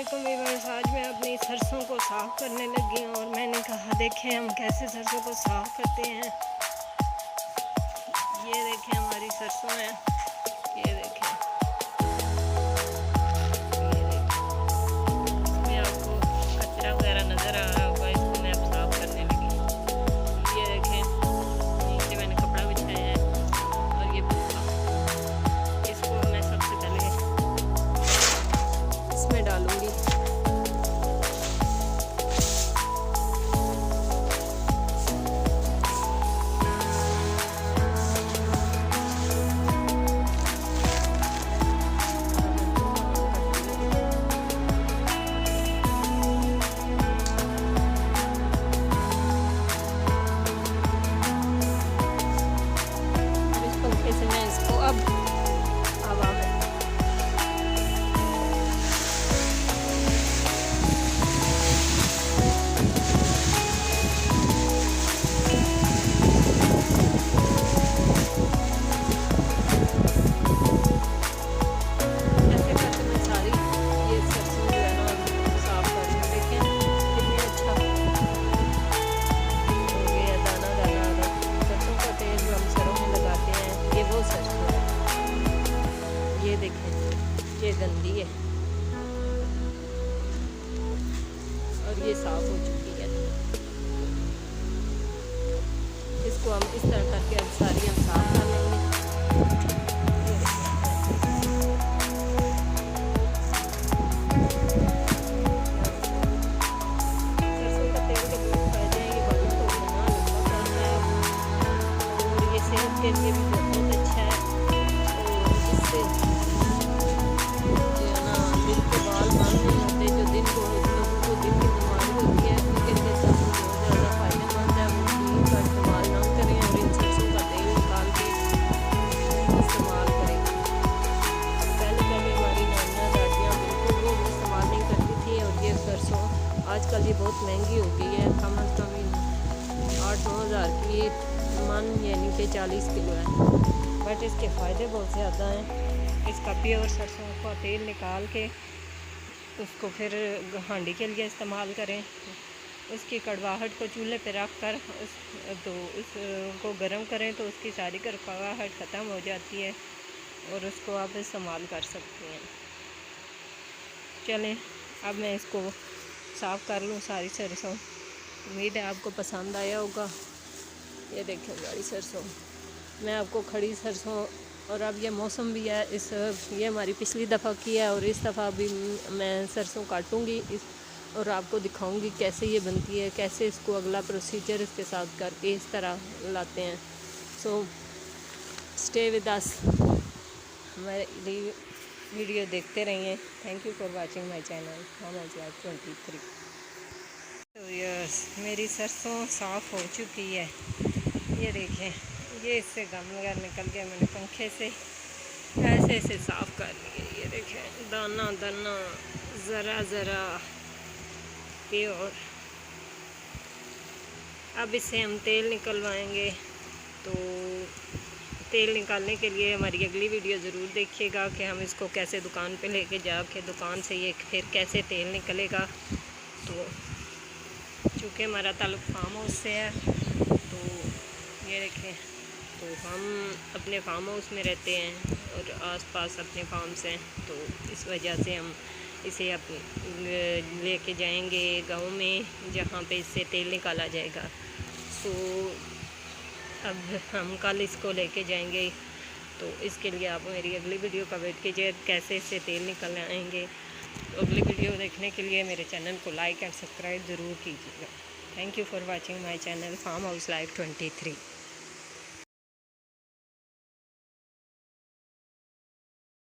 अस्सलामुअलैकुम व्यूअर्स। आज मैं अपनी सरसों को साफ़ करने लगी हूँ और मैंने कहा देखें हम कैसे सरसों को साफ़ करते हैं। ये देखें हमारी सरसों है, ये देखें, इसमें आपको कचरा वगैरह नज़र आ रहा होगा। इसको मैं अब साफ़ करने लगी। ये देखें नीचे मैंने कपड़ा बिछाया है और ये इसको मैं सबसे पहले इसमें डालूँगी। ये देखें ये गंदी है और ये साफ हो चुकी है। इसको हम इस तरह करके अब सारी हम साफ कर लेंगे। सरसों का तेल के बहुत फायदे हैं। ये बालों को इतना लंबा करता है और ये सेहत के लिए भी बहुत अच्छा है। और इससे आजकल ये बहुत महंगी हो गई है। कम अज़ कम 8-9 हज़ार की मन यानी कि 40 किलो है। बट इसके फ़ायदे बहुत ज़्यादा हैं। इसका प्योर सरसों का तेल निकाल के उसको फिर हांडी के लिए इस्तेमाल करें। उसकी कड़वाहट को चूल्हे पे रख कर उसको गर्म करें तो उसकी सारी कड़वाहट ख़त्म हो जाती है और उसको आप इस्तेमाल कर सकते हैं। चलें अब मैं इसको साफ़ कर लूँ सारी सरसों। उम्मीद है आपको पसंद आया होगा। ये देखें हमारी सरसों, मैं आपको खड़ी सरसों, और अब ये मौसम भी है ये हमारी पिछली दफ़ा की है और इस दफ़ा भी मैं सरसों काटूँगी और आपको दिखाऊंगी कैसे ये बनती है, कैसे इसको अगला प्रोसीजर इसके साथ करके इस तरह लाते हैं। सो स्टे विद अस, हमारी वीडियो देखते रहिए। Thank you for watching my channel farm house life 23। तो यस मेरी सरसों साफ़ हो चुकी है। ये देखें ये इससे गम वगैरह निकल गया। मैंने पंखे से ऐसे साफ़ कर लिए। ये देखें दाना दाना ज़रा ज़रा प्योर। अब इससे हम तेल निकलवाएंगे। तो तेल निकालने के लिए हमारी अगली वीडियो ज़रूर देखिएगा कि हम इसको कैसे दुकान पे लेके जाके दुकान से ये फिर कैसे तेल निकलेगा। तो चूँकि हमारा ताल्लुक़ फार्म हाउस से है तो ये देखें, तो हम अपने फार्म हाउस में रहते हैं और आसपास अपने फार्म्स हैं, तो इस वजह से हम इसे लेके जाएंगे गांव में जहाँ पे इससे तेल निकाला जाएगा। सो अब हम कल इसको लेके जाएंगे। तो इसके लिए आप मेरी अगली वीडियो का वेट कीजिए कैसे इससे तेल निकल आएंगे। तो अगली वीडियो देखने के लिए मेरे चैनल को लाइक एंड सब्सक्राइब ज़रूर कीजिएगा। Thank you for watching my channel farm house life 23।